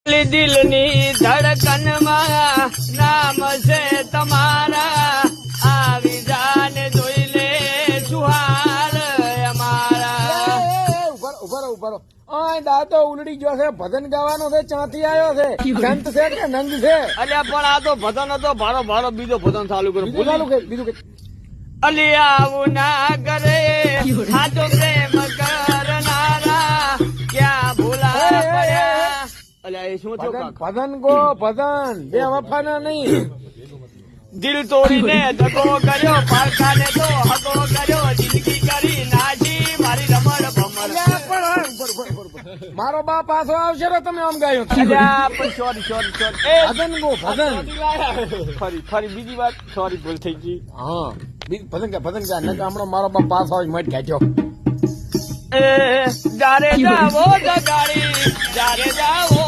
દિલની ધડકનમાં નામ છે તમારા, આવી જાને જોઈ લે સુહાર અમારા. ઉભરો દાદો ઉલડી ગયો છે, ભજન ગાવાનો છે, ચાંથી આવ્યો છે, સંત છે કે નંગ છે? અલ્યા પણ આ તો ભજન હતો, ભારો ભારો બીજો ભજન ચાલુ કર્યું. બીજું કે અલી આવું ના કરે સાચો પ્રેમ કરનારા, ક્યાં ભૂલા પડ્યા. અલ્યા એ શું થયું? ભજન ગો ભજન બે વફાના નહીં. દિલ તોડીને ધકો કર્યો, પારખાને તો હકો કર્યો, જિંદગી કરી નાજી મારી રમણ ભમર. મારો બા પાછો આવશે ને તમે આમ ગાયો. સોરી ભજન ગો ભજન. ફરી બીજી વાત, સોરી ભૂલ થઈ ગઈ. હા ભજન કા હમણાં મારો બા પાછો આવે મત ગાજો. જારે જાવો જગાડી, જારે જાવો